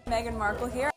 Meghan Markle here.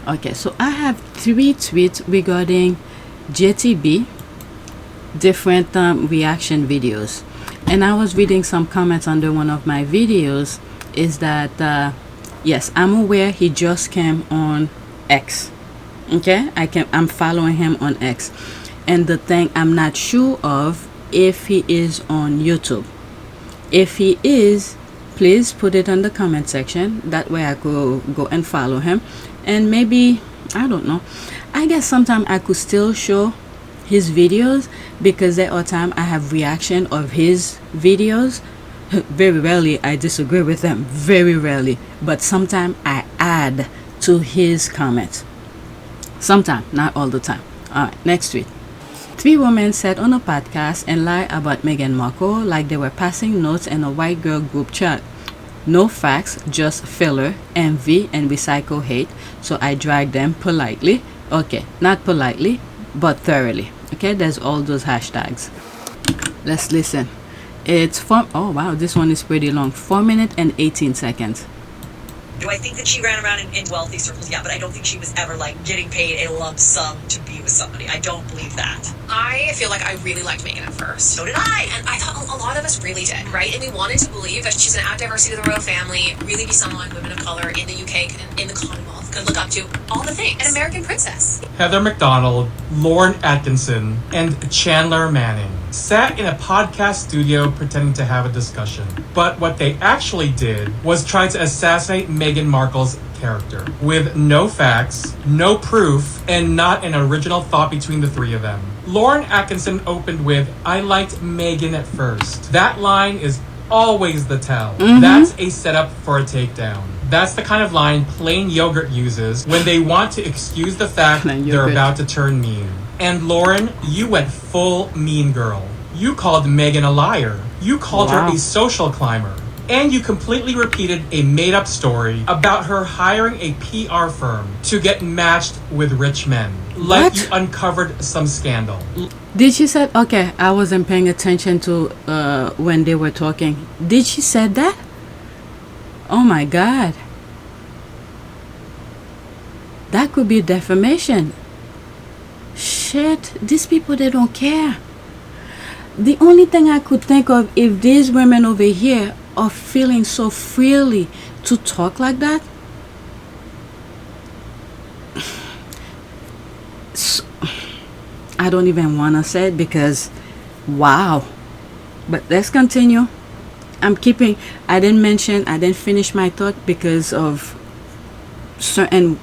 Okay, so I have 3 tweets regarding JTB, different reaction videos, and I was reading some comments under one of my videos. Is that yes, I'm aware he just came on X. Okay, I'm following him on X, and the thing I'm not sure of if he is on YouTube. If he is, please put it in the comment section. That way I go and follow him. And maybe, I don't know, I guess sometime I could still show his videos, because there are times I have reaction of his videos. Very rarely I disagree with them, very rarely, but sometimes I add to his comments. Sometimes, not all the time. Alright, next tweet. 3 women sat on a podcast and lie about Meghan Markle like they were passing notes in a white girl group chat. No facts, just filler, envy, and recycle hate. So I dragged them politely. Okay, not politely, but thoroughly. Okay, there's all those hashtags. Let's listen. It's from, oh wow, this one is pretty long. 4 minutes and 18 seconds. Do I think that she ran around in wealthy circles? Yeah, but I don't think she was ever like getting paid a lump sum to be with somebody. I don't believe that. I feel like I really liked Meghan at first. So did I. And I thought a lot of us really did, right? And we wanted to believe that she's going to add diversity to the royal family, really be someone women of color in the UK, in the Commonwealth, could look up to, all the things. An American princess. Heather McDonald, Lauren Atkinson, and Chandler Manning sat in a podcast studio pretending to have a discussion. But what they actually did was try to assassinate Meghan Markle's character with no facts, no proof, and not an original thought between the 3 of them. Lauren Atkinson opened with, "I liked Meghan at first." That line is always the tell. That's a setup for a takedown. That's the kind of line Plain Yogurt uses when they want to excuse the fact they're about to turn mean. And Lauren, you went full mean girl. You called Meghan a liar. You called her a social climber. And you completely repeated a made-up story about her hiring a PR firm to get matched with rich men. Like you uncovered some scandal. Did she say, okay, I wasn't paying attention to when they were talking. Did she say that? Oh my God. That could be defamation. Shit, these people, they don't care. The only thing I could think of, if these women over here are feeling so freely to talk like that, so, I don't even want to say it because, wow. But let's continue. I didn't finish my thought because of certain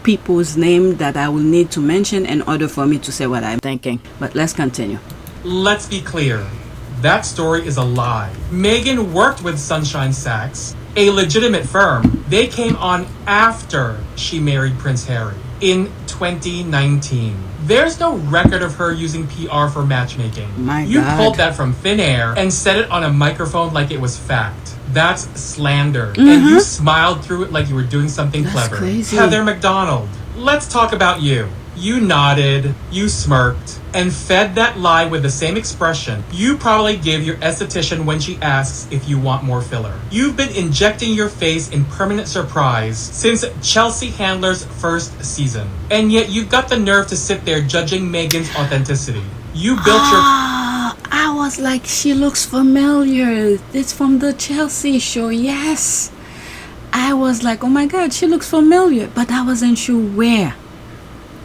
people's name that I will need to mention in order for me to say what I'm thinking. But let's continue. Let's be clear. That story is a lie. Meghan worked with Sunshine Sachs, a legitimate firm. They came on after she married Prince Harry in 2019. There's no record of her using PR for matchmaking. You pulled that from thin air and said it on a microphone like it was fact. That's slander. And you smiled through it like you were doing something clever. Crazy. Heather McDonald, let's talk about you. You nodded, you smirked, and fed that lie with the same expression you probably give your esthetician when she asks if you want more filler. You've been injecting your face in permanent surprise since Chelsea Handler's first season. And yet you've got the nerve to sit there judging Meghan's authenticity. You built I was like, she looks familiar. It's from the Chelsea show, yes. I was like, oh my God, she looks familiar, but I wasn't sure where.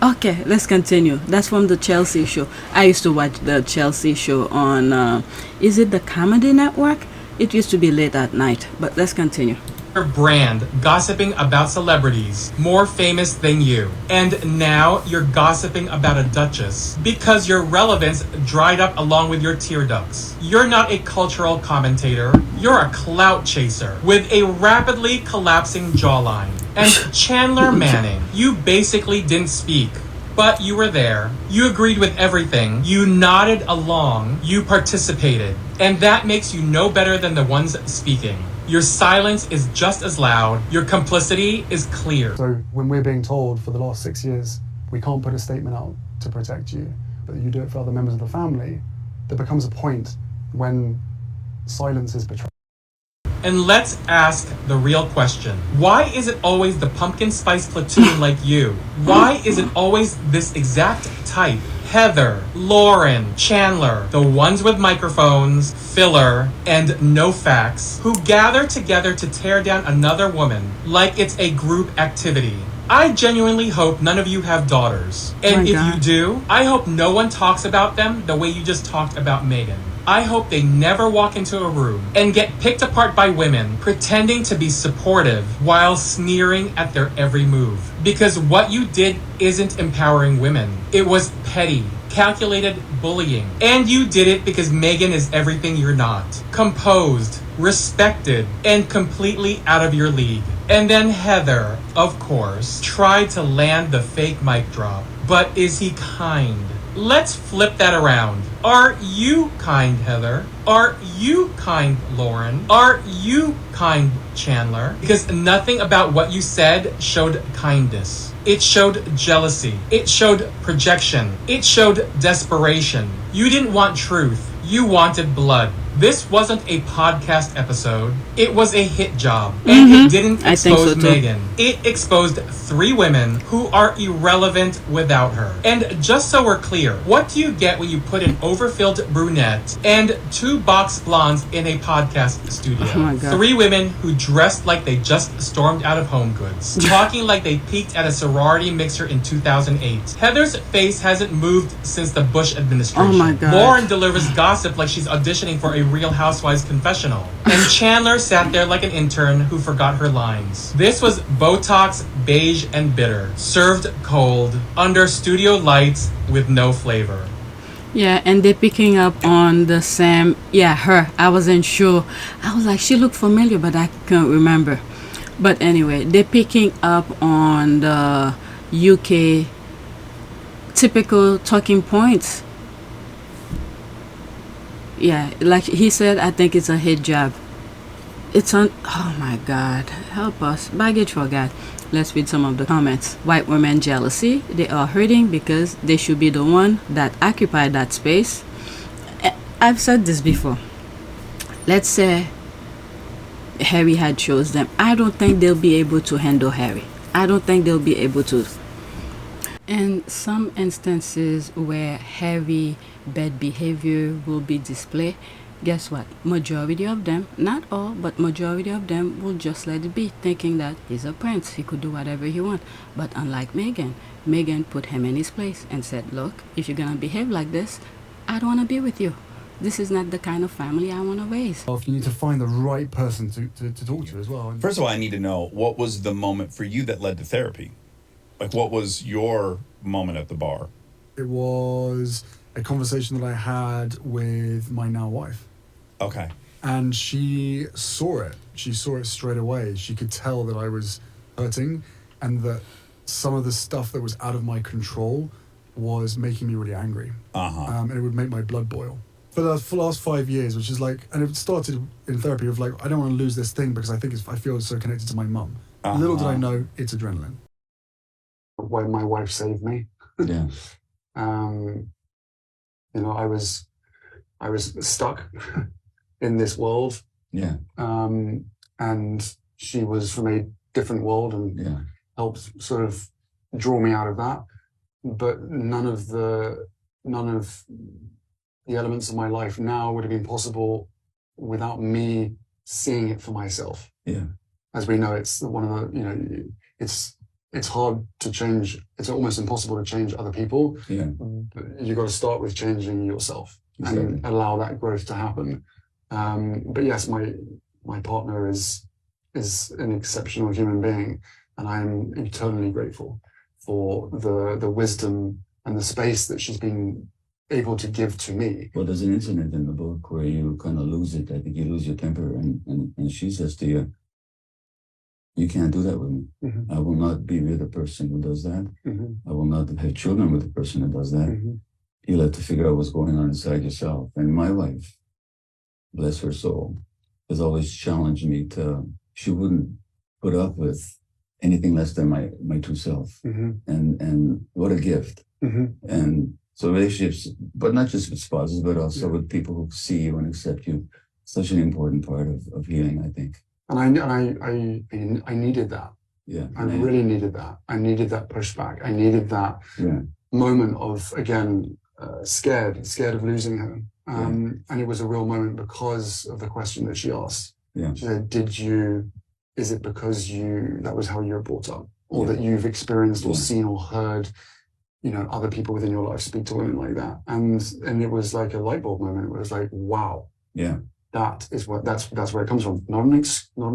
Okay, let's continue. That's from the Chelsea show. I used to watch the Chelsea show on, is it the Comedy Network? It used to be late at night, but let's continue. your brand gossiping about celebrities more famous than you. And now you're gossiping about a duchess because your relevance dried up along with your tear ducts. You're not a cultural commentator. You're a clout chaser with a rapidly collapsing jawline. And Chandler Manning, you basically didn't speak. But you were there. You agreed with everything. You nodded along. You participated. And that makes you no better than the ones speaking. Your silence is just as loud. Your complicity is clear. So when we're being told for the last 6 years, we can't put a statement out to protect you, but you do it for other members of the family, there becomes a point when silence is betrayed. And let's ask the real question. Why is it always the pumpkin spice platoon like you? Why is it always this exact type? Heather, Lauren, Chandler, the ones with microphones, filler, and no facts, who gather together to tear down another woman like it's a group activity. I genuinely hope none of you have daughters. And if you do, I hope no one talks about them the way you just talked about Meghan. I hope they never walk into a room and get picked apart by women pretending to be supportive while sneering at their every move. Because what you did isn't empowering women. It was petty, calculated bullying. And you did it because Meghan is everything you're not. Composed, respected, and completely out of your league. And then Heather, of course, tried to land the fake mic drop. But is he kind? Let's flip that around. Are you kind, Heather? Are you kind, Lauren? Are you kind, Chandler? Because nothing about what you said showed kindness. It showed jealousy. It showed projection. It showed desperation. You didn't want truth. You wanted blood. This wasn't a podcast episode. It was a hit job. And it didn't expose Meghan. It exposed 3 women who are irrelevant without her. And just so we're clear, what do you get when you put an overfilled brunette and 2 box blondes in a podcast studio? Oh my God. 3 women who dressed like they just stormed out of Home Goods, talking like they peaked at a sorority mixer in 2008. Heather's face hasn't moved since the Bush administration. Oh my God. Lauren delivers gossip like she's auditioning for a Real Housewives confessional. And Chandler sat there like an intern who forgot her lines. This was Botox, beige, and bitter, served cold, under studio lights with no flavor. Yeah, and they're picking up on the same, her. I wasn't sure. I was like, she looked familiar, but I can't remember. But anyway, they're picking up on the UK typical talking points. Yeah, like he said, I think it's a hit job. It's on, oh my God, help us. Baggage forgot. Let's read some of the comments. White women jealousy. They are hurting because they should be the one that occupy that space. I've said this before. Let's say Harry had chose them. I don't think they'll be able to handle Harry. I don't think they'll be able to. In some instances where Harry bad behavior will be displayed, guess what? Majority of them, not all, but majority of them will just let it be, thinking that he's a prince, he could do whatever he wants. But unlike Meghan put him in his place and said, look, if you're gonna behave like this, I don't want to be with you. This is not the kind of family I want to raise. You need to find the right person to talk to as well. First of all, I need to know, what was the moment for you that led to therapy? Like, what was your moment at the bar? It was a conversation that I had with my now wife. Okay. And she saw it. She saw it straight away. She could tell that I was hurting and that some of the stuff that was out of my control was making me really angry. And it would make my blood boil. For the last 5 years, which is like, and it started in therapy of like, I don't want to lose this thing because I feel so connected to my mum. Little did I know, it's adrenaline. Why my wife saved me. Yeah. You know, I was stuck in this world. Yeah. And she was from a different world and helped sort of draw me out of that. But none of the elements of my life now would have been possible without me seeing it for myself. Yeah. As we know, it's one of the, you know, it's hard to change. It's almost impossible to change other people. Yeah. You got to start with changing yourself and allow that growth to happen. But yes, my partner is is an exceptional human being, and I'm eternally grateful for the wisdom and the space that she's been able to give to me. Well, there's an incident in the book where you kind of lose it. I think you lose your temper, and she says to you, "You can't do that with me. I will not be with a person who does that. I will not have children with a person who does that. You'll have to figure out what's going on inside yourself." And my wife, bless her soul, has always challenged me to, she wouldn't put up with anything less than my true self. And what a gift. And so relationships, but not just with spouses, but also with people who see you and accept you, such an important part of healing, I think. And I needed that. Yeah. I really needed that. I needed that pushback. I needed that moment of, again, scared of losing her. And it was a real moment because of the question that she asked. She said, is it because that was how you were brought up? Or that you've experienced or seen or heard, other people within your life speak to women like that? And it was like a light bulb moment. It was like, wow. Yeah. That's where it comes from. Not an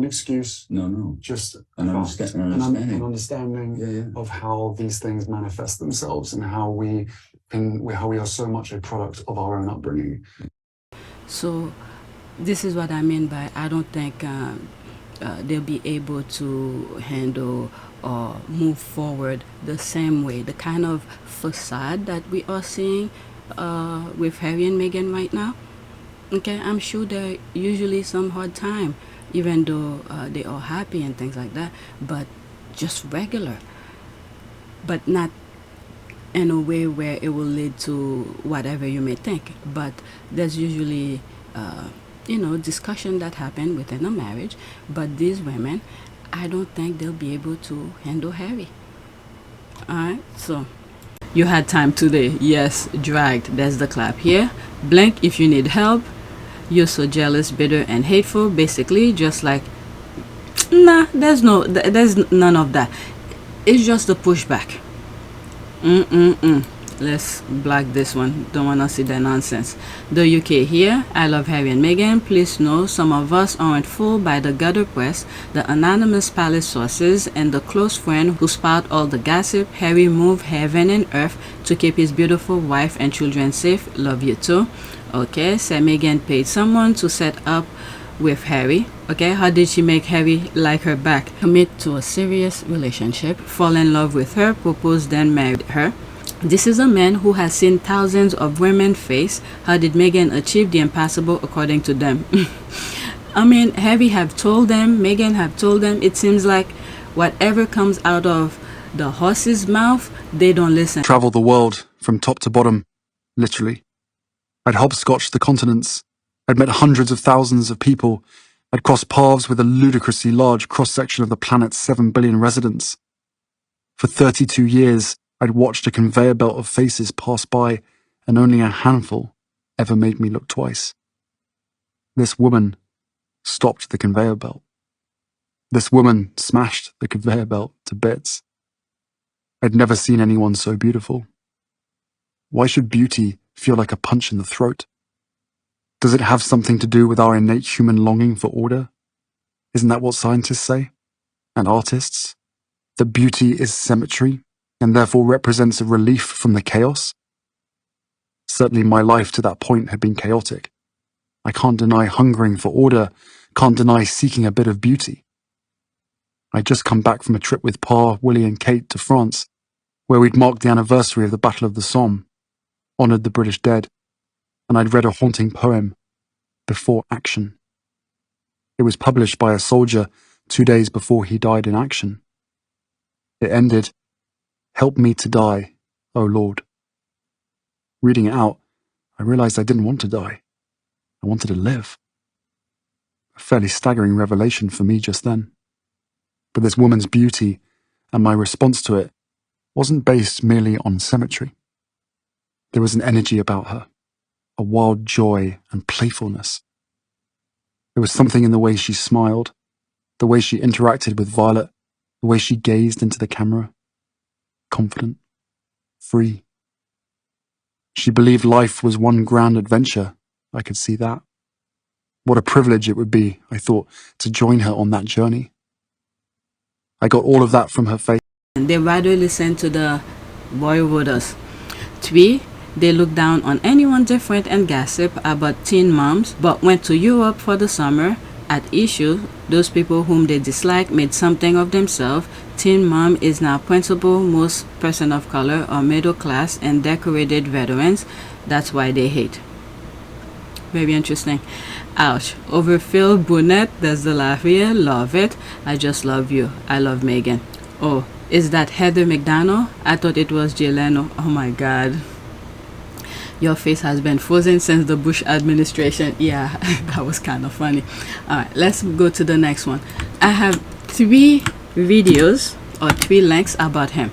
excuse. No. Just an understanding of how these things manifest themselves and how we are so much a product of our own upbringing. So this is what I mean by I don't think they'll be able to handle or move forward the same way. The kind of facade that we are seeing with Harry and Meghan right now. Okay, I'm sure there are usually some hard time, even though they are happy and things like that, but just regular. But not in a way where it will lead to whatever you may think. But there's usually, discussion that happen within a marriage. But these women, I don't think they'll be able to handle Harry. Alright, so you had time today. Yes, dragged. There's the clap here. Blink if you need help. You're so jealous, bitter, and hateful. Basically, just like, nah, there's none of that. It's just a pushback. Let's block this one. Don't want to see that nonsense. The UK here. I love Harry and Meghan. Please know some of us aren't fooled by the gutter press, the anonymous palace sources, and the close friend who spout all the gossip. Harry moved heaven and earth to keep his beautiful wife and children safe. Love you too. Okay, so Meghan paid someone to set up with Harry. Okay, how did she make Harry like her back? Commit to a serious relationship, fall in love with her, propose, then marry her. This is a man who has seen thousands of women face. How did Meghan achieve the impossible according to them? I mean, Harry have told them, Meghan have told them. It seems like whatever comes out of the horse's mouth, they don't listen. Travel the world from top to bottom, literally. I'd hopscotched the continents. I'd met hundreds of thousands of people. I'd crossed paths with a ludicrously large cross-section of the planet's 7 billion residents. For 32 years, I'd watched a conveyor belt of faces pass by, and only a handful ever made me look twice. This woman stopped the conveyor belt. This woman smashed the conveyor belt to bits. I'd never seen anyone so beautiful. Why should beauty feel like a punch in the throat? Does it have something to do with our innate human longing for order? Isn't that what scientists say? And artists? That beauty is symmetry, and therefore represents a relief from the chaos? Certainly my life to that point had been chaotic. I can't deny hungering for order, can't deny seeking a bit of beauty. I'd just come back from a trip with Pa, Willie and Kate to France, where we'd marked the anniversary of the Battle of the Somme, honoured the British dead, and I'd read a haunting poem, Before Action. It was published by a soldier 2 days before he died in action. It ended, "Help me to die, O Lord." Reading it out, I realised I didn't want to die. I wanted to live. A fairly staggering revelation for me just then. But this woman's beauty and my response to it wasn't based merely on symmetry. There was an energy about her, a wild joy and playfulness. There was something in the way she smiled, the way she interacted with Violet, the way she gazed into the camera. Confident, free. She believed life was one grand adventure. I could see that. What a privilege it would be, I thought, to join her on that journey. I got all of that from her face. They rather listen to the voivodas. 3. They look down on anyone different and gossip about teen moms, but went to Europe for the summer. At issue, those people whom they dislike made something of themselves. Teen mom is now principal. Most person of color are middle class and decorated veterans. That's why they hate. Very interesting. Ouch. Overfilled brunette. There's the laugh here. Love it. I just love you. I love Meghan. Oh, is that Heather McDonald? I thought it was Jay Leno. Oh my God. Your face has been frozen since the Bush administration. Yeah, that was kind of funny. All right, let's go to the next one. I have 3 videos or 3 links about him.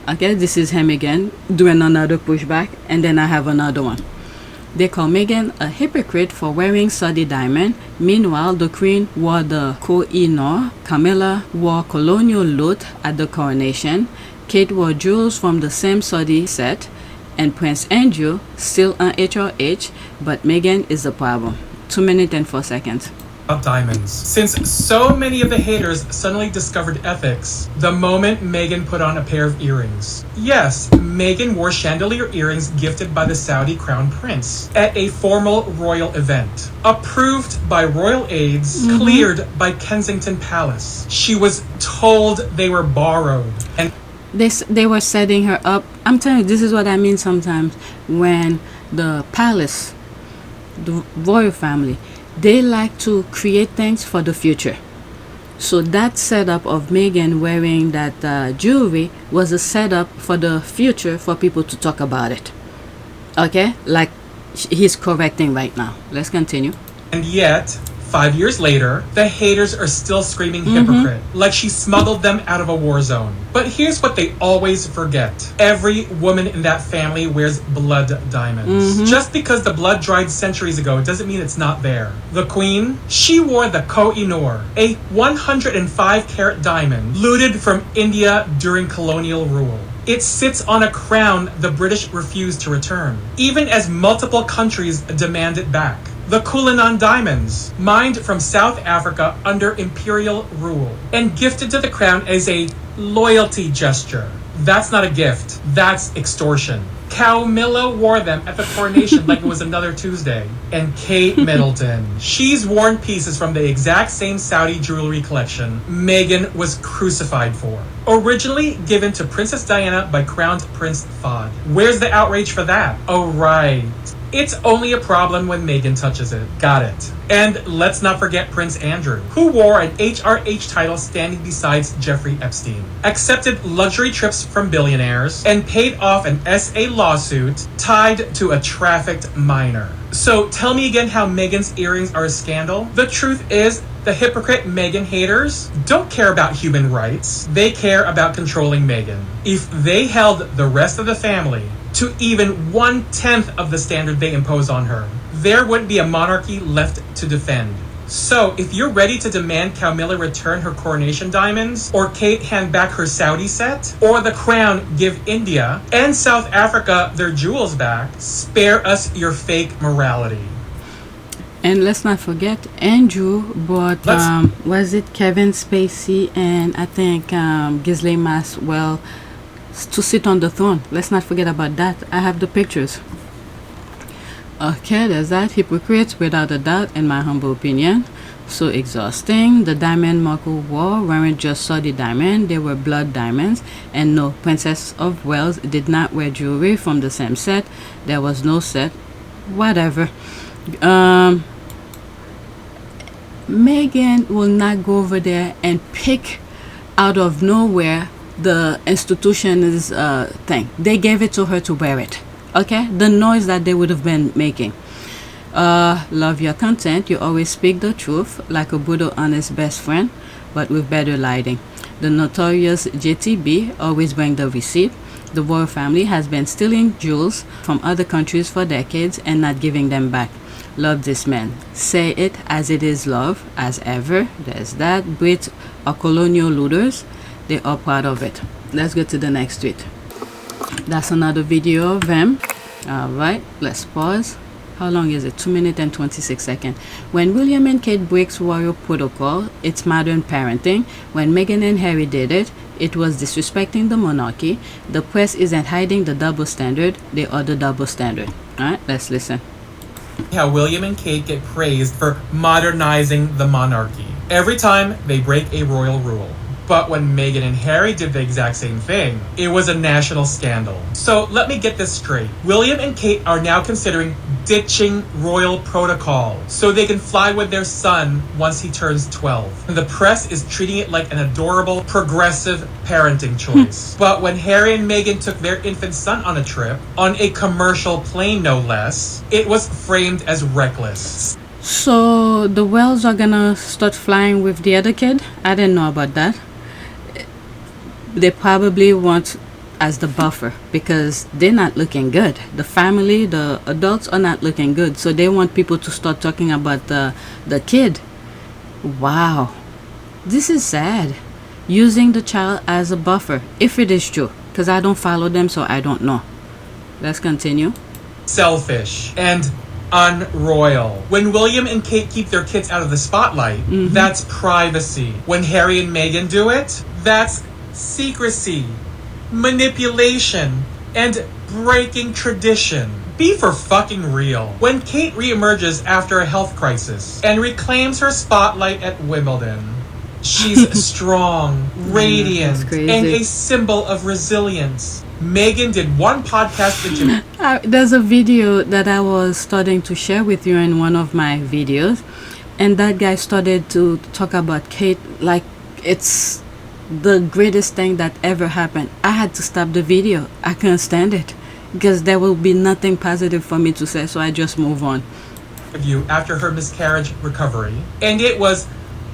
Okay, this is him again doing another pushback, and then I have another one. They call Meghan a hypocrite for wearing Saudi diamond. Meanwhile, the Queen wore the Koh-i-Noor. Camilla wore colonial loot at the coronation. Kate wore jewels from the same Saudi set. And Prince Andrew still on HRH, but Meghan is the problem. 2 minutes and 4 seconds. Diamonds. Since so many of the haters suddenly discovered ethics the moment Meghan put on a pair of earrings. Yes, Meghan wore chandelier earrings gifted by the Saudi crown prince at a formal royal event. Approved by royal aides, cleared by Kensington Palace. She was told they were borrowed. And they were setting her up. I'm telling you, this is what I mean sometimes when the palace, the royal family, they like to create things for the future. So that setup of Meghan wearing that jewelry was a setup for the future for people to talk about it. Okay, like he's correcting right now. Let's continue. And yet, 5 years later, the haters are still screaming hypocrite, like she smuggled them out of a war zone. But here's what they always forget. Every woman in that family wears blood diamonds. Just because the blood dried centuries ago doesn't mean it's not there. The Queen, she wore the Koh-i-Noor, a 105-carat diamond looted from India during colonial rule. It sits on a crown the British refused to return, even as multiple countries demand it back. The Cullinan diamonds, mined from South Africa under imperial rule, and gifted to the crown as a loyalty gesture. That's not a gift, that's extortion. Camilla wore them at the coronation like it was another Tuesday. And Kate Middleton, she's worn pieces from the exact same Saudi jewelry collection Meghan was crucified for. Originally given to Princess Diana by Crown Prince Fahd. Where's the outrage for that? Oh right. It's only a problem when Meghan touches it. Got it. And let's not forget Prince Andrew, who wore an HRH title standing beside Jeffrey Epstein, accepted luxury trips from billionaires, and paid off an SA lawsuit tied to a trafficked minor. So tell me again how Meghan's earrings are a scandal? The truth is, the hypocrite Meghan haters don't care about human rights. They care about controlling Meghan. If they held the rest of the family to even 1/10 of the standard they impose on her, there wouldn't be a monarchy left to defend. So, if you're ready to demand Camilla return her coronation diamonds, or Kate hand back her Saudi set, or the crown give India and South Africa their jewels back, spare us your fake morality. And let's not forget, Andrew bought, was it Kevin Spacey and I think Ghislaine Maxwell to sit on the throne. Let's not forget about that. I have the pictures. Okay, there's that. Hypocrites, without a doubt, in my humble opinion. So exhausting. The diamond Markle wore weren't just Saudi diamond, they were blood diamonds. And no, Princess of Wales did not wear jewelry from the same set. There was no set. Whatever. Meghan will not go over there and pick out of nowhere the institution's thing. They gave it to her to wear it. Okay, the noise that they would have been making. Love your content. You always speak the truth like a brutal honest best friend, but with better lighting. The notorious JTB always bring the receipt. The royal family has been stealing jewels from other countries for decades and not giving them back. Love this man. Say it as it is, love as ever. There's that. Brits are colonial looters. They are proud of it. Let's go to the next tweet. That's another video of them. All right, let's pause. how long is it? 2 minutes and 26 seconds. When William and Kate breaks royal protocol, it's modern parenting. When Meghan and Harry did it, it was disrespecting the monarchy. The press isn't hiding the double standard. They are the double standard. All right, let's listen. How William and Kate get praised for modernizing the monarchy every time they break a royal rule. But when Meghan and Harry did the exact same thing, it was a national scandal. So let me get this straight. William and Kate are now considering ditching royal protocol so they can fly with their son once he turns 12. And the press is treating it like an adorable, progressive parenting choice. But when Harry and Meghan took their infant son on a trip, on a commercial plane no less, it was framed as reckless. So the Wells are gonna start flying with the other kid? I didn't know about that. They probably want as the buffer because they're not looking good. The family, the adults are not looking good. So they want people to start talking about the kid. Wow. This is sad. Using the child as a buffer, if it is true. Because I don't follow them, so I don't know. Let's continue. Selfish and unroyal. When William and Kate keep their kids out of the spotlight, that's privacy. When Harry and Meghan do it, that's secrecy, manipulation, and breaking tradition. Be for fucking real. When Kate reemerges after a health crisis and reclaims her spotlight at Wimbledon, she's strong, radiant, and a symbol of resilience. Meghan did one podcast interview. There's a video that I was starting to share with you in one of my videos, and that guy started to talk about Kate like it's the greatest thing that ever happened. I had to stop the video. I couldn't stand it because there will be nothing positive for me to say, so I just move on. After her miscarriage recovery, and it was,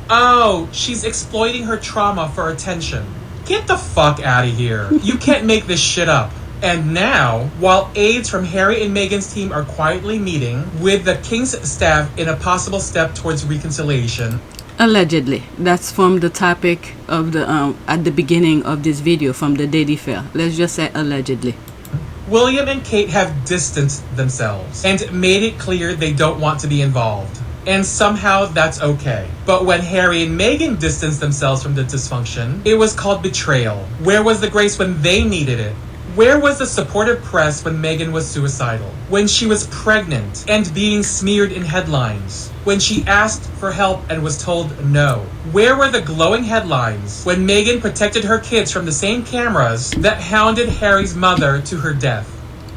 oh, she's exploiting her trauma for attention. Get the fuck out of here. You can't make this shit up. And now, while aides from Harry and Meghan's team are quietly meeting with the King's staff in a possible step towards reconciliation. Allegedly. That's from the topic of the at the beginning of this video, from the Daily Fair. Let's just say allegedly. William and Kate have distanced themselves and made it clear they don't want to be involved. And somehow that's okay. But when Harry and Meghan distanced themselves from the dysfunction, it was called betrayal. Where was the grace when they needed it? Where was the supportive press when Meghan was suicidal? When she was pregnant and being smeared in headlines? When she asked for help and was told no? Where were the glowing headlines when Meghan protected her kids from the same cameras that hounded Harry's mother to her death?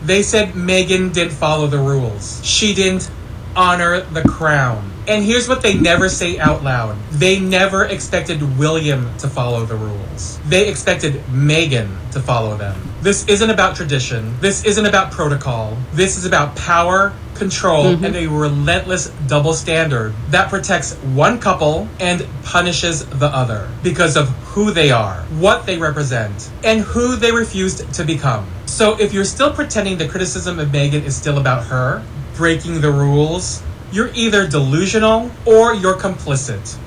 They said Meghan didn't follow the rules. She didn't honor the crown. And here's what they never say out loud. They never expected William to follow the rules. They expected Meghan to follow them. This isn't about tradition. This isn't about protocol. This is about power, control, and a relentless double standard that protects one couple and punishes the other because of who they are, what they represent, and who they refused to become. So if you're still pretending the criticism of Meghan is still about her breaking the rules, you're either delusional or you're complicit.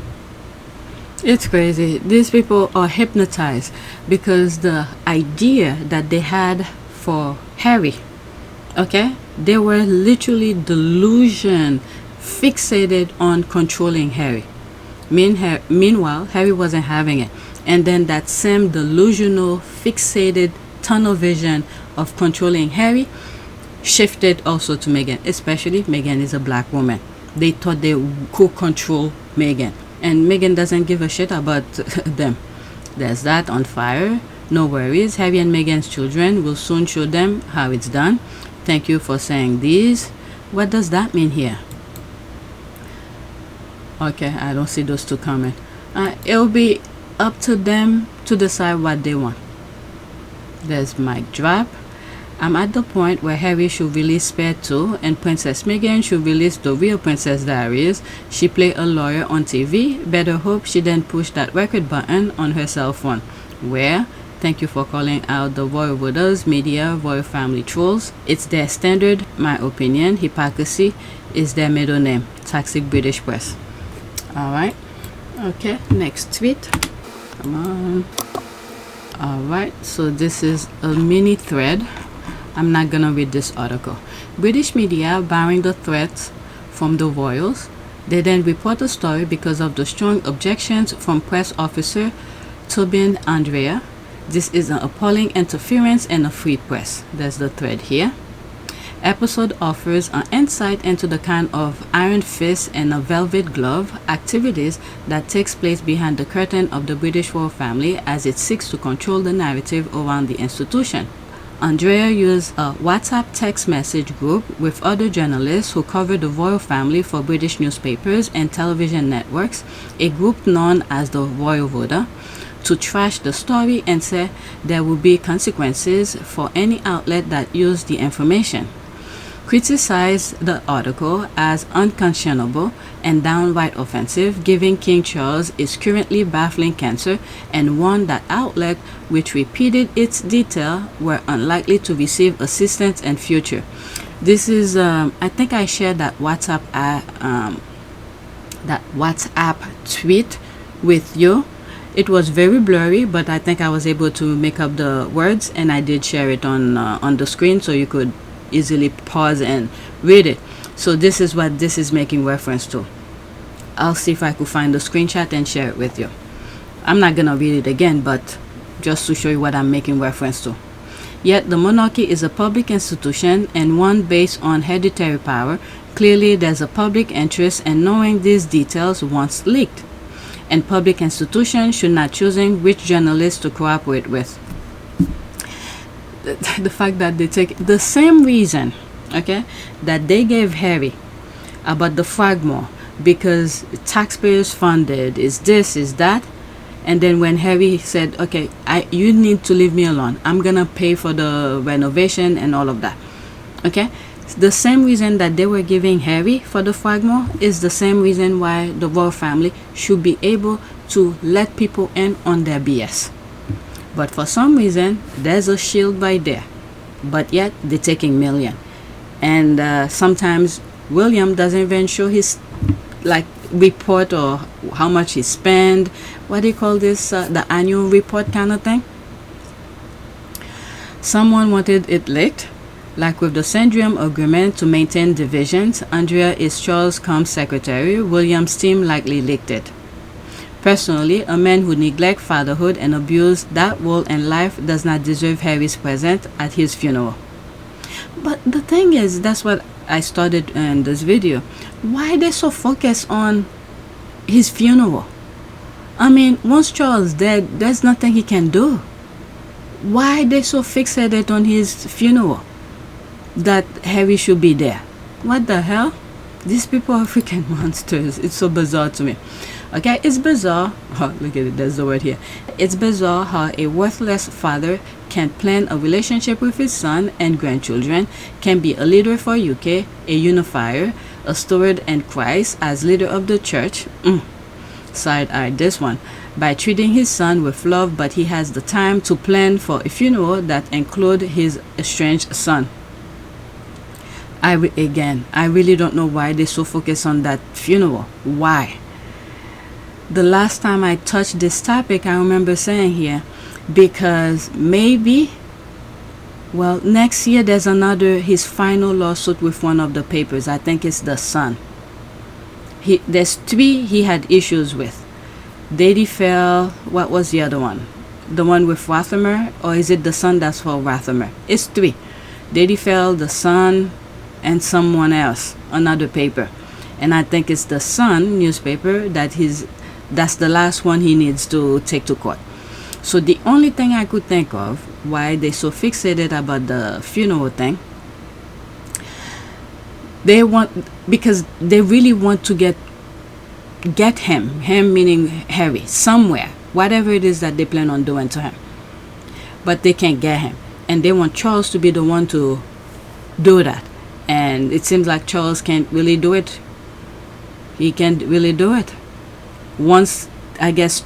It's crazy. These people are hypnotized because the idea that they had for Harry, okay, they were literally fixated on controlling Harry. Meanwhile, Harry wasn't having it. And then that same delusional, fixated tunnel vision of controlling Harry shifted also to Meghan, especially Meghan is a black woman. They thought they could control Meghan, and Meghan doesn't give a shit about them. There's that on fire. No worries. Harry and Meghan's children will soon show them how it's done. Thank you for saying these. What does that mean here? Okay, I don't see those two coming. It'll be up to them to decide what they want. There's mic drop. I'm at the point where Harry should release Pt2 and Princess Meghan should release the real Princess Diaries. She played a lawyer on TV. Better hope she didn't push that record button on her cell phone. Where? Thank you for calling out the royal widows, media, royal family trolls. It's their standard, my opinion. Hypocrisy is their middle name. Toxic British press. Alright. Okay, next tweet. Come on. Alright, so this is a mini thread I'm not gonna read this article. British media barring the threats from the royals. They then report the story because of the strong objections from press officer Tobin Andrea. This is an appalling interference in a free press. There's the thread here. Episode offers an insight into the kind of iron fist and a velvet glove activities that takes place behind the curtain of the British royal family as it seeks to control the narrative around the institution. Andrea used a WhatsApp text message group with other journalists who cover the royal family for British newspapers and television networks, a group known as the Royal Voter, to trash the story and say there will be consequences for any outlet that used the information. Criticized the article as unconscionable and downright offensive, given King Charles is currently battling cancer and warned that outlets which repeated its detail were unlikely to receive assistance in future. This is, I think I shared that WhatsApp tweet with you. It was very blurry, but I think I was able to make up the words, and I did share it on the screen so you could easily pause and read it. So this is what this is making reference to. I'll see if I could find the screenshot and share it with you. I'm not gonna read it again, but just to show you what I'm making reference to. Yet the monarchy is a public institution and one based on hereditary power. Clearly there's a public interest in knowing these details once leaked, and public institutions should not choosing which journalists to cooperate with. The fact that they take the same reason, okay, that they gave Harry about the Fragmore because taxpayers funded, is this, is that, and then when Harry said, okay, you need to leave me alone, I'm gonna pay for the renovation and all of that, okay, the same reason that they were giving Harry for the Fragmore is the same reason why the royal family should be able to let people in on their BS. But for some reason, there's a shield right there. But yet, they're taking million. And sometimes William doesn't even show his report or how much he spent. What do you call this? The annual report kind of thing. Someone wanted it leaked. Like with the Syndrome agreement to maintain divisions, Andrea is Charles' Comm secretary. William's team likely leaked it. Personally, a man who neglects fatherhood and abuses that role in life does not deserve Harry's presence at his funeral. But the thing is, that's what I started in this video. Why are they so focused on his funeral? I mean, once Charles dead, there's nothing he can do. Why are they so fixated on his funeral that Harry should be there? What the hell? These people are freaking monsters. It's so bizarre to me. Okay, it's bizarre. Oh, look at it, there's the word here. It's bizarre how a worthless father can plan a relationship with his son and grandchildren, can be a leader for UK, a unifier, a steward in Christ as leader of the church. Side-eyed this one. By treating his son with love, but he has the time to plan for a funeral that include his estranged son. I really don't know why they're so focused on that funeral. Why? The last time I touched this topic, I remember saying here, because maybe, well, next year there's his final lawsuit with one of the papers. I think it's the Sun. There's 3 he had issues with. Dady fell, what was the other one? The one with Rothermer, or is it the Sun that's for Rothermer? It's 3. Dady fell, the Sun, and someone else, another paper. And I think it's the Sun newspaper that's the last one he needs to take to court. So the only thing I could think of why they so fixated about the funeral thing, because they really want to get him meaning Harry, somewhere, whatever it is that they plan on doing to him. But they can't get him, and they want Charles to be the one to do that. And it seems like Charles can't really do it. He can't really do it. Once, I guess,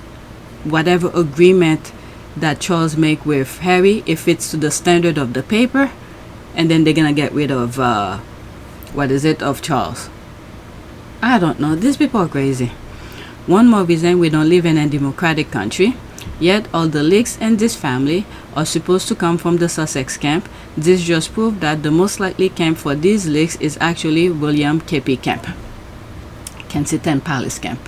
whatever agreement that Charles make with Harry, if it's to the standard of the paper, and then they're gonna get rid of of Charles. I don't know. These people are crazy. One more reason we don't live in a democratic country. Yet all the leaks in this family are supposed to come from the Sussex camp. This just proved that the most likely camp for these leaks is actually William KP camp, Kensington Palace camp.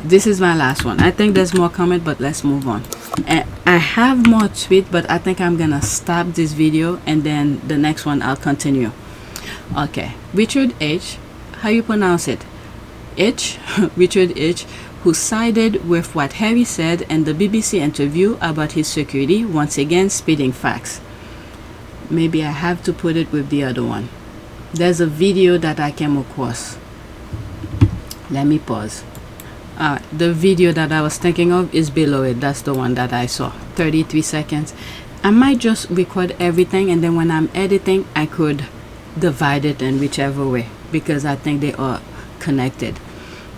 This is my last one. I think there's more comment, but let's move on. And I have more tweet, but I think I'm gonna stop this video and then the next one I'll continue. Okay, Richard Aitch, how you pronounce it? Aitch, Richard Aitch, who sided with what Harry said in the BBC interview about his security, once again spitting facts. Maybe I have to put it with the other one. There's a video that I came across. Let me pause. The video that I was thinking of is below it. That's the one that I saw. 33 seconds. I might just record everything, and then when I'm editing, I could divide it in whichever way, because I think they are connected.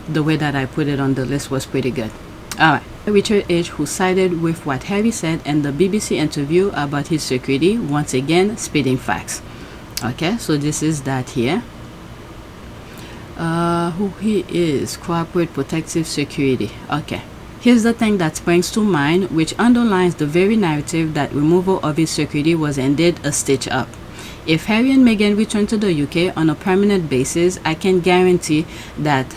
The way that I put it on the list was pretty good. Alright, Richard Aitch, who sided with what Harry said in the BBC interview about his security, once again spitting facts. Okay, so this is that here. Who he is, corporate protective security. Okay, here's the thing that springs to mind, which underlines the very narrative that removal of his security was indeed a stitch up. If Harry and Meghan return to the UK on a permanent basis, I can guarantee that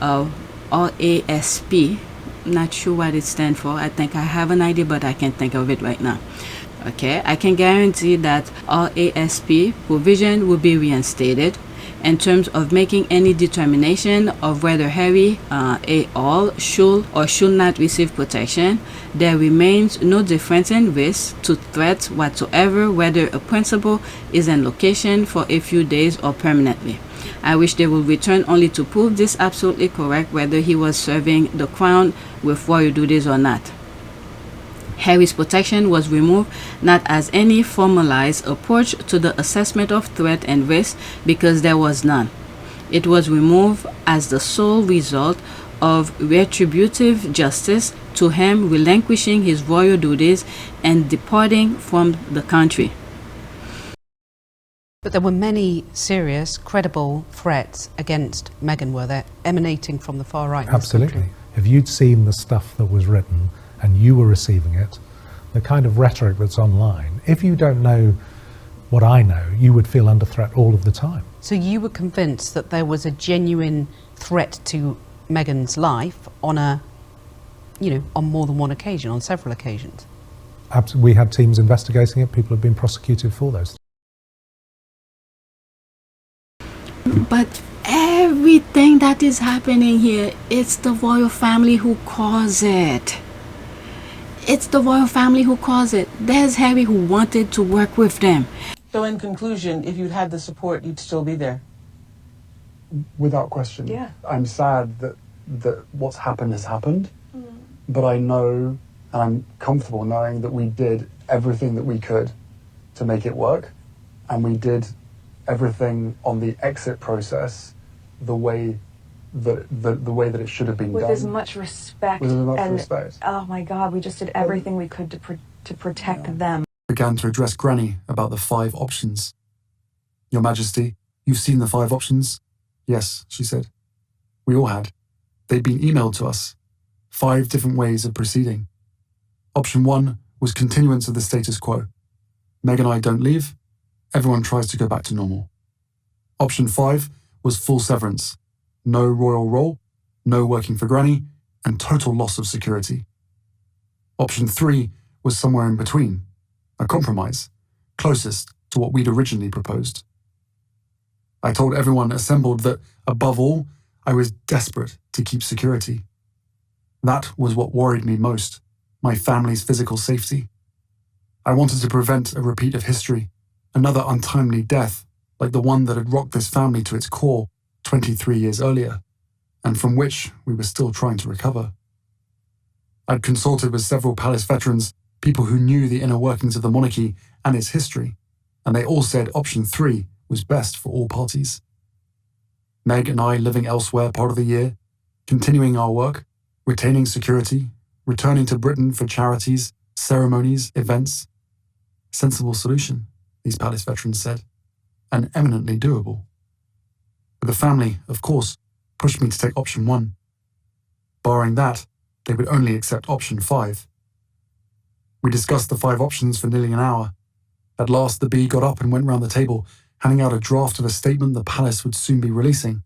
RASP, not sure what it stands for. I think I have an idea, but I can't think of it right now. Okay, I can guarantee that RASP provision will be reinstated. In terms of making any determination of whether Harry all should or should not receive protection, there remains no difference in risk to threats whatsoever, whether a principal is in location for a few days or permanently. I wish they would return only to prove this absolutely correct, whether he was serving the crown with royal duties or not. Harry's protection was removed not as any formalized approach to the assessment of threat and risk, because there was none. It was removed as the sole result of retributive justice to him relinquishing his royal duties and departing from the country. But there were many serious, credible threats against Meghan, were there, emanating from the far right? Absolutely. If you'd seen the stuff that was written and you were receiving it, the kind of rhetoric that's online, if you don't know what I know, you would feel under threat all of the time. So you were convinced that there was a genuine threat to Meghan's life on on more than one occasion, on several occasions? We had teams investigating it. People have been prosecuted for those. But everything that is happening here, it's the royal family who caused it. It's the royal family who caused it. There's Harry who wanted to work with them. So in conclusion, if you'd had the support, you'd still be there? Without question. Yeah. I'm sad that what's happened has happened, but I know, and I'm comfortable knowing that we did everything that we could to make it work, and we did everything on the exit process the way that it should have been with done. as much respect. With as much respect. Oh my God, we just did everything we could to protect them. Began to address Granny about the 5 options. Your Majesty, you've seen the 5 options? Yes, she said. We all had. They'd been emailed to us. 5 different ways of proceeding. Option 1 was continuance of the status quo. Meg and I don't leave. Everyone tries to go back to normal. Option 5 was full severance. No royal role, no working for Granny, and total loss of security. Option 3 was somewhere in between, a compromise, closest to what we'd originally proposed. I told everyone assembled that, above all, I was desperate to keep security. That was what worried me most, my family's physical safety. I wanted to prevent a repeat of history, another untimely death like the one that had rocked this family to its core 23 years earlier, and from which we were still trying to recover. I'd consulted with several palace veterans, people who knew the inner workings of the monarchy and its history, and they all said option 3 was best for all parties. Meg and I living elsewhere part of the year, continuing our work, retaining security, returning to Britain for charities, ceremonies, events. Sensible solution, these palace veterans said, and eminently doable. But the family, of course, pushed me to take option 1. Barring that, they would only accept option 5, We discussed the 5 options for nearly an hour. At last, the bee got up and went round the table, handing out a draft of a statement the palace would soon be releasing,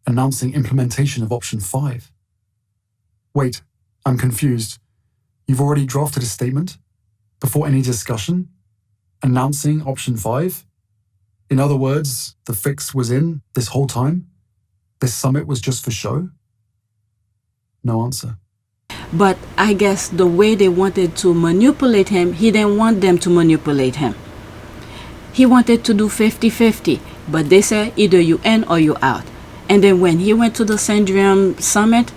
announcing implementation of option 5. Wait, I'm confused. You've already drafted a statement? Before any discussion? Announcing option 5? In other words, the fix was in this whole time? This summit was just for show? No answer. But I guess the way they wanted to manipulate him, he didn't want them to manipulate him. He wanted to do 50-50, but they said either you in or you out. And then when he went to the Syndrome Summit,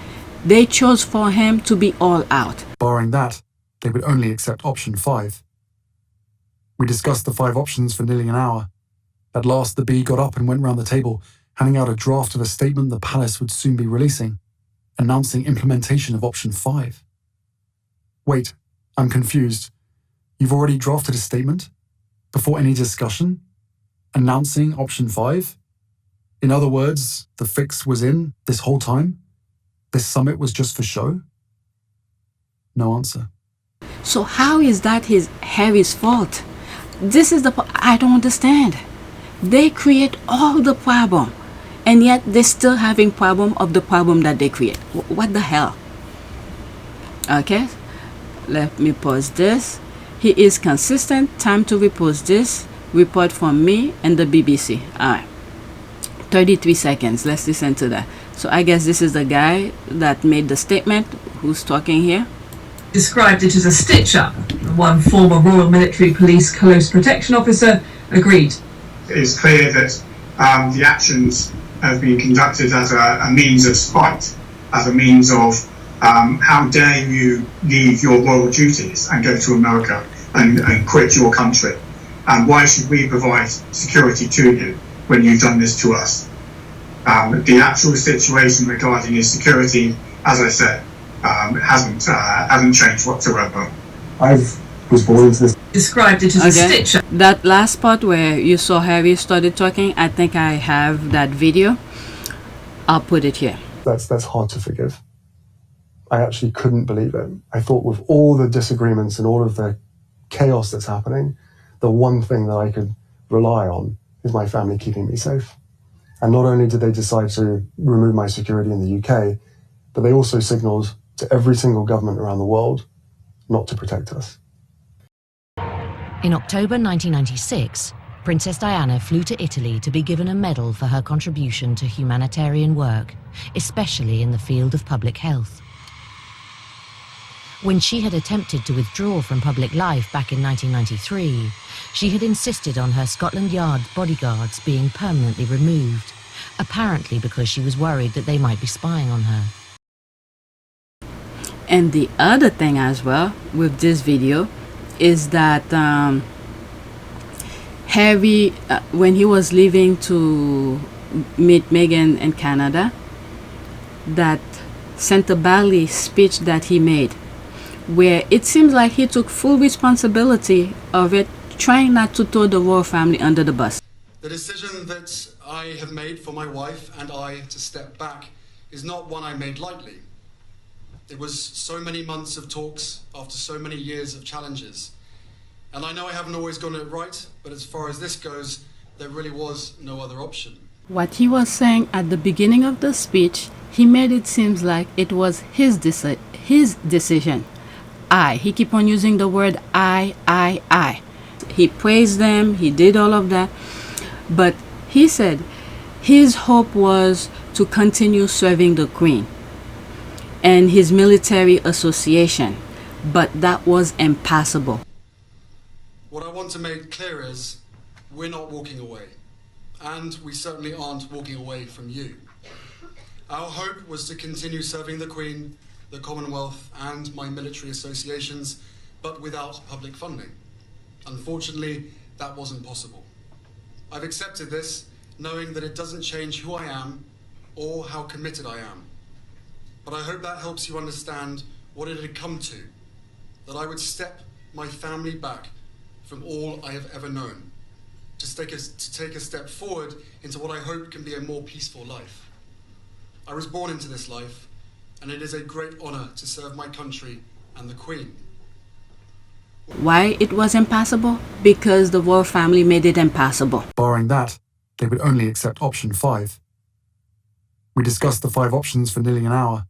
they chose for him to be all out. Barring that, they would only accept option 5. We discussed the 5 options for nearly an hour. At last, the bee got up and went round the table, handing out a draft of a statement the palace would soon be releasing, announcing implementation of option 5. Wait, I'm confused. You've already drafted a statement? Before any discussion? Announcing option 5? In other words, the fix was in this whole time? This summit was just for show? No answer. So how is that Harry's fault? This is I don't understand. They create all the problem, and yet they're still having problem of the problem that they create. What the hell? Okay, let me pause this. He is consistent. Time to repost this. Report from me and the BBC. All right. 33 seconds. Let's listen to that. So I guess this is the guy that made the statement who's talking here. Described it as a stitch-up. One former Royal Military Police Close Protection Officer agreed. It is clear that the actions have been conducted as a means of spite, as a means of how dare you leave your royal duties and go to America and quit your country, and why should we provide security to you when you've done this to us. The actual situation regarding his security, as I said, hasn't changed whatsoever. I was born into this. Described it as a stitch-up. That last part where you saw Harry started talking, I think I have that video. I'll put it here. That's hard to forgive. I actually couldn't believe it. I thought with all the disagreements and all of the chaos that's happening, the one thing that I could rely on is my family keeping me safe. And not only did they decide to remove my security in the UK, but they also signalled to every single government around the world not to protect us. In October 1996, Princess Diana flew to Italy to be given a medal for her contribution to humanitarian work, especially in the field of public health. When she had attempted to withdraw from public life back in 1993, she had insisted on her Scotland Yard bodyguards being permanently removed, apparently because she was worried that they might be spying on her. And the other thing as well with this video is that Harry, when he was leaving to meet Meghan in Canada, that Santa Bali speech that he made, where it seems like he took full responsibility of it, trying not to throw the royal family under the bus. The decision that I have made for my wife and I to step back is not one I made lightly. It was so many months of talks after so many years of challenges. And I know I haven't always gotten it right, but as far as this goes, there really was no other option. What he was saying at the beginning of the speech, he made it seem like it was his decision. He keep on using the word I. He praised them, he did all of that. But he said his hope was to continue serving the Queen and his military association, but that was impossible. What I want to make clear is we're not walking away, and we certainly aren't walking away from you. Our hope was to continue serving the Queen, the Commonwealth and my military associations, but without public funding. Unfortunately, that wasn't possible. I've accepted this, knowing that it doesn't change who I am or how committed I am. But I hope that helps you understand what it had come to, that I would step my family back from all I have ever known, to take a step forward into what I hope can be a more peaceful life. I was born into this life, and it is a great honour to serve my country and the Queen. Why it was impossible? Because the royal family made it impossible. Barring that, they would only accept option 5. We discussed the 5 options for nearly an hour.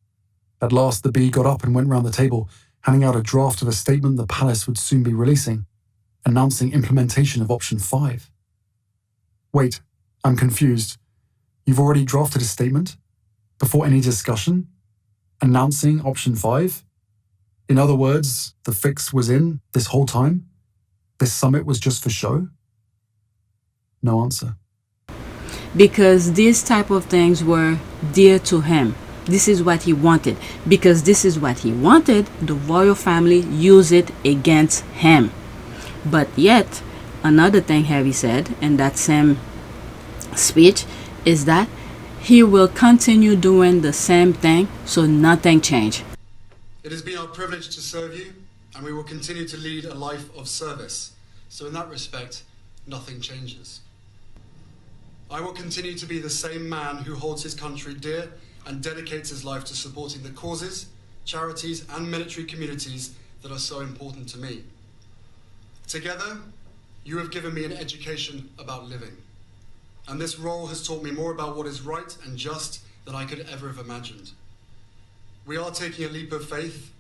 At last, the bee got up and went round the table, handing out a draft of a statement the palace would soon be releasing, announcing implementation of option 5. Wait, I'm confused. You've already drafted a statement? Before any discussion? Announcing option 5? In other words, the fix was in this whole time? This summit was just for show? No answer. Because these type of things were dear to him. This is what he wanted. Because this is what he wanted, the royal family used it against him. But yet, another thing Harry said in that same speech is that he will continue doing the same thing, so nothing changed. It has been our privilege to serve you, and we will continue to lead a life of service. So in that respect, nothing changes. I will continue to be the same man who holds his country dear and dedicates his life to supporting the causes, charities, and military communities that are so important to me. Together, you have given me an education about living, and this role has taught me more about what is right and just than I could ever have imagined. We are taking a leap of faith,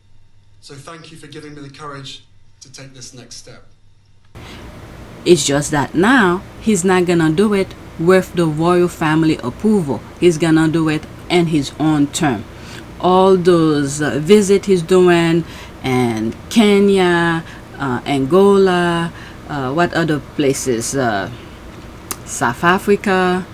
so thank you for giving me the courage to take this next step. It's just that now he's not gonna do it with the royal family approval. He's gonna do it in his own term. All those visits he's doing in Kenya, Angola, what other places? South Africa,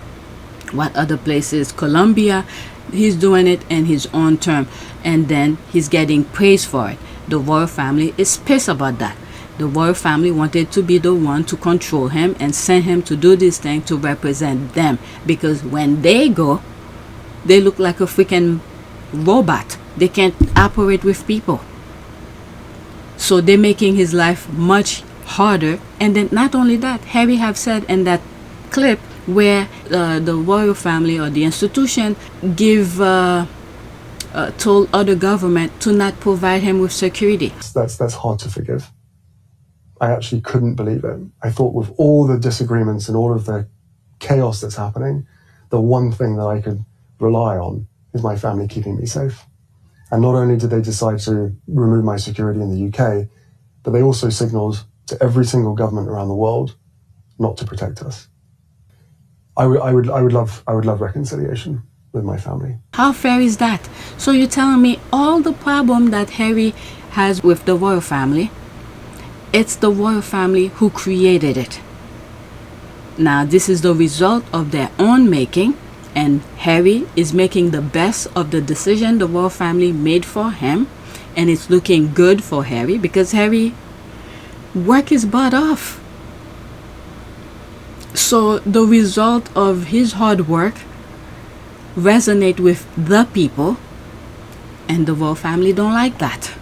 what other places? Colombia. He's doing it in his own term, and then he's getting praise for it. The royal family is pissed about that. The royal family wanted to be the one to control him and send him to do this thing to represent them, because when they go, they look like a freaking robot. They can't operate with people. So they're making his life much harder. And then not only that, Harry have said in that clip where the royal family or the institution told other government to not provide him with security. That's hard to forgive. I actually couldn't believe it. I thought with all the disagreements and all of the chaos that's happening, the one thing that I could rely on is my family keeping me safe. And not only did they decide to remove my security in the UK, but they also signaled to every single government around the world not to protect us. I would love reconciliation with my family. How fair is that? So you're telling me all the problem that Harry has with the royal family, it's the royal family who created it. Now this is the result of their own making, and Harry is making the best of the decision the royal family made for him, and it's looking good for Harry because Harry worked his butt off. So the result of his hard work resonate with the people, and the royal family don't like that.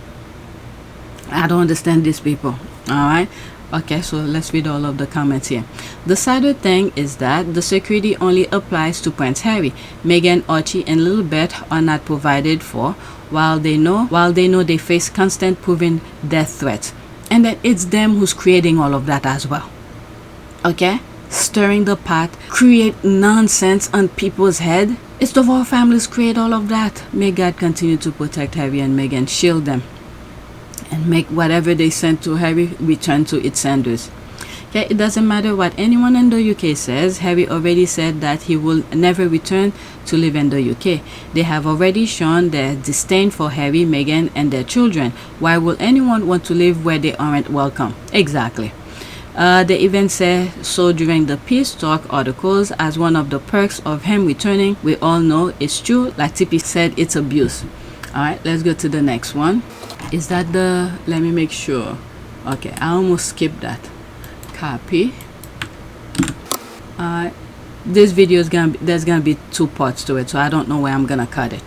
I don't understand these people. Alright, okay, so let's read all of the comments here. The sadder thing is that the security only applies to Prince Harry. Meghan, Archie, and Little Bet are not provided for, while they know they face constant proven death threats. And that it's them who's creating all of that as well. Okay? Stirring the pot, create nonsense on people's head. It's the royal families create all of that. May God continue to protect Harry and Meghan, shield them, and make whatever they send to Harry return to its senders. Okay, it doesn't matter what anyone in the UK says. Harry already said that he will never return to live in the UK. They have already shown their disdain for Harry, Meghan, and their children. Why will anyone want to live where they aren't welcome? Exactly. They even say so during the peace talk articles as one of the perks of him returning. We all know it's true. Like TP said, it's abuse. Alright, let's go to the next one. Is that the, let me make sure. Okay, I almost skipped that. Copy. This video is there's gonna be 2 parts to it, so I don't know where I'm gonna cut it.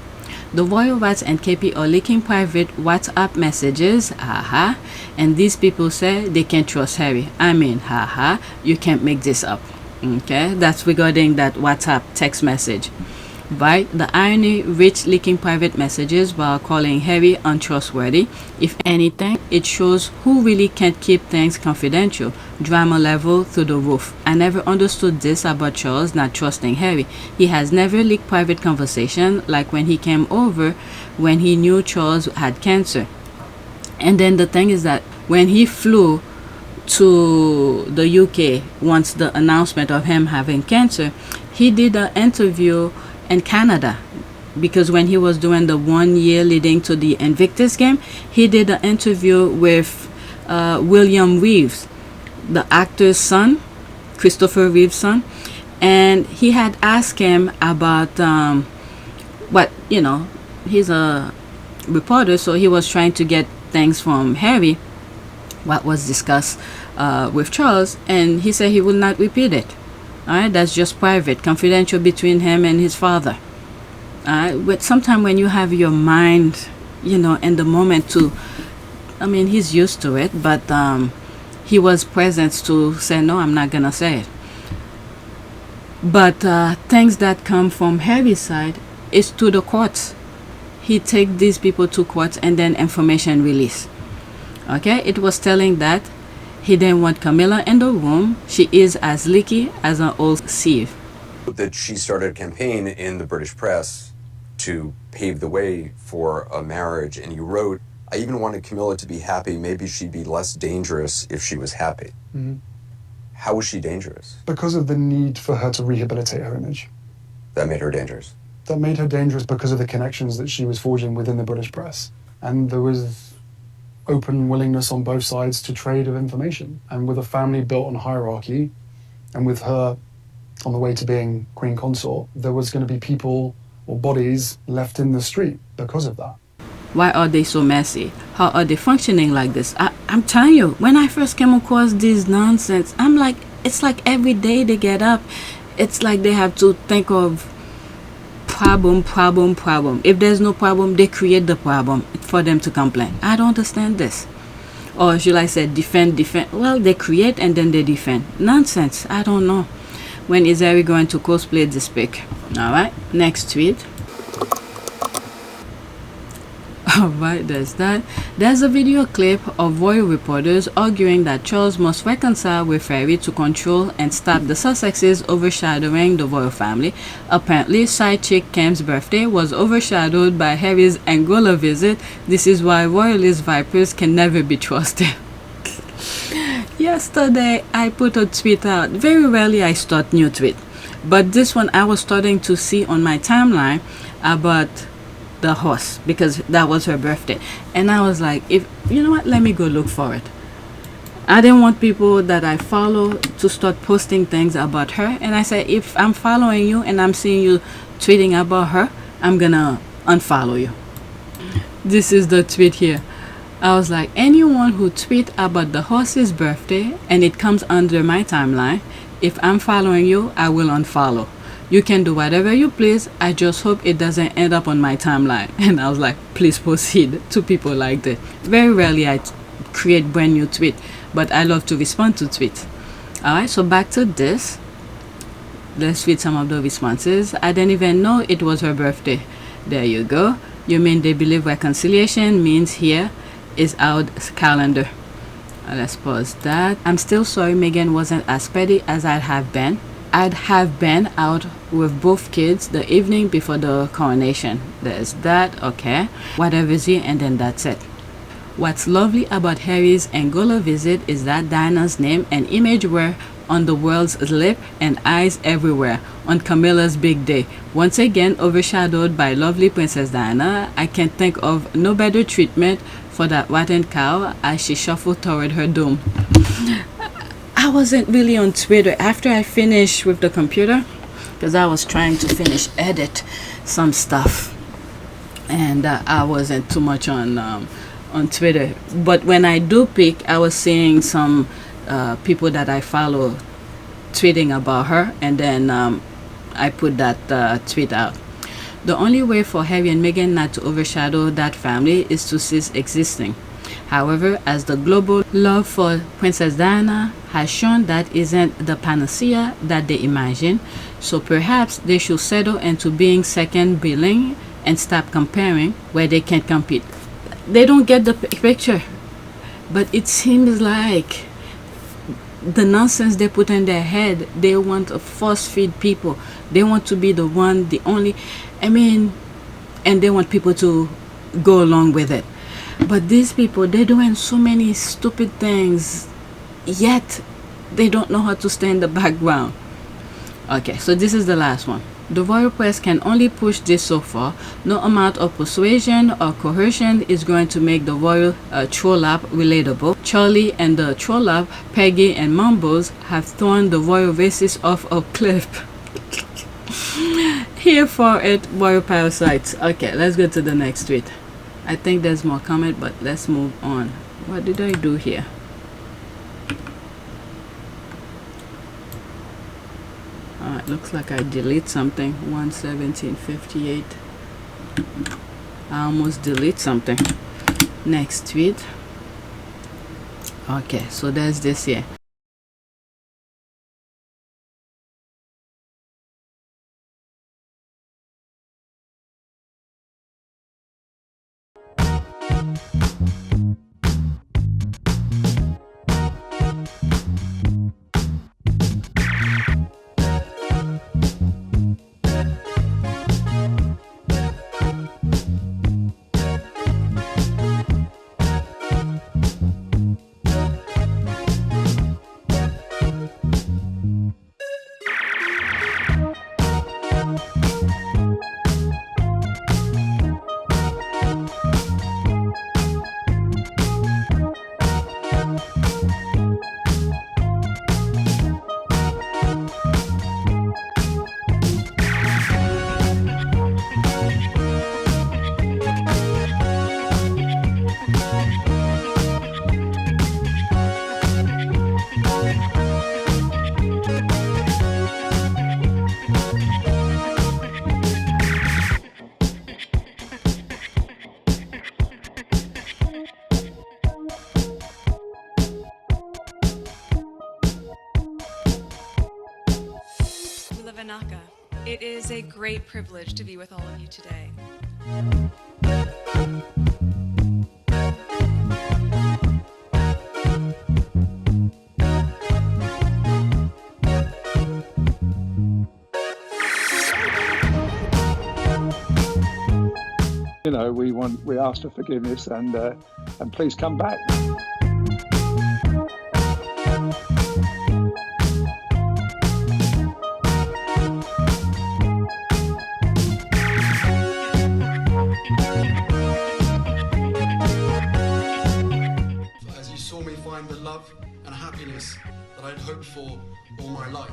The royal rats and KP are leaking private WhatsApp messages, and these people say they can't trust Harry. I mean, you can't make this up. Okay, that's regarding that WhatsApp text message. Right? The irony, Rich leaking private messages while calling Harry untrustworthy. If anything, it shows who really can't keep things confidential. Drama level through the roof. I never understood this about Charles not trusting Harry. He has never leaked private conversation, like when he came over when he knew Charles had cancer. And then the thing is that when he flew to the UK once the announcement of him having cancer, he did an interview in Canada, because when he was doing the 1 year leading to the Invictus game, he did an interview with William Reeves, the actor's son, Christopher Reeves' son, and he had asked him about what, you know, he's a reporter, so he was trying to get things from Harry, what was discussed with Charles, and he said he will not repeat it. Alright, that's just private, confidential between him and his father. But sometimes when you have your mind, you know, in the moment to, I mean, he's used to it, but he was present to say, no, I'm not gonna say it. But things that come from Harry's side is to the courts. He take these people to courts and then information release. Okay, it was telling that he didn't want Camilla in the room. She is as leaky as an old sieve. That she started a campaign in the British press to pave the way for a marriage, and you wrote, I even wanted Camilla to be happy. Maybe she'd be less dangerous if she was happy. Mm-hmm. How was she dangerous? Because of the need for her to rehabilitate her image. That made her dangerous. That made her dangerous because of the connections that she was forging within the British press. And there was open willingness on both sides to trade of information. And with a family built on hierarchy, and with her on the way to being Queen Consort, there was going to be people or bodies left in the street because of that. Why are they so messy? How are they functioning like this? I'm telling you, when I first came across this nonsense, I'm like, it's like every day they get up, it's like they have to think of problem. If there's no problem, they create the problem for them to complain. I don't understand this. Or should I say defend? Well, they create and then they defend. Nonsense. I don't know. When is Harry going to cosplay this pic? Alright, next tweet. Alright, there's that. There's a video clip of royal reporters arguing that Charles must reconcile with Harry to control and stop the Sussexes overshadowing the royal family. Apparently, side chick Cam's birthday was overshadowed by Harry's Angola visit. This is why royalist vipers can never be trusted. Yesterday, I put a tweet out. Very rarely I start new tweet, but this one I was starting to see on my timeline about the horse, because that was her birthday, and I was like, if you know what, let me go look for it. I didn't want people that I follow to start posting things about her, and I said, if I'm following you and I'm seeing you tweeting about her, I'm gonna unfollow you. This is the tweet here. I was like, anyone who tweet about the horse's birthday and it comes under my timeline, if I'm following you, I will unfollow. You can do whatever you please. I just hope it doesn't end up on my timeline. And I was like, please proceed to people like that. Very rarely I create brand new tweet, but I love to respond to tweets. Alright, so back to this. Let's read some of the responses. I didn't even know it was her birthday. There you go. You mean they believe reconciliation means here is our calendar. Let's pause that. I'm still sorry Meghan wasn't as petty as I'd have been. I'd have been out with both kids the evening before the coronation. There's that, okay. Whatever's here, and then that's it. What's lovely about Harry's Angola visit is that Diana's name and image were on the world's lip and eyes everywhere on Camilla's big day. Once again overshadowed by lovely Princess Diana, I can think of no better treatment for that rotten cow as she shuffled toward her doom. I wasn't really on Twitter after I finished with the computer, because I was trying to finish edit some stuff, and I wasn't too much on Twitter. But when I do pick, I was seeing some people that I follow tweeting about her, and then I put that tweet out. The only way for Harry and Meghan not to overshadow that family is to cease existing. However, as the global love for Princess Diana has shown, that isn't the panacea that they imagine, so perhaps they should settle into being second billing and stop comparing where they can't compete. They don't get the picture, but it seems like the nonsense they put in their head, they want to force feed people. They want to be the one, the only, and they want people to go along with it. But these people, they're doing so many stupid things, yet they don't know how to stay in the background. Okay, so this is the last one. The royal press can only push this so far. No amount of persuasion or coercion is going to make the royal troll lab relatable. Charlie and the troll lab, Peggy and Mumbles, have thrown the royal races off a cliff. Here for it, royal parasites. Okay, let's go to the next tweet. I think there's more comment, but let's move on. What did I do here? Looks like I delete something. 117.58. I almost delete something. Next tweet. Okay, so there's this here. It is a great privilege to be with all of you today. You know, we ask for forgiveness and please come back. The love and happiness that I'd hoped for all my life.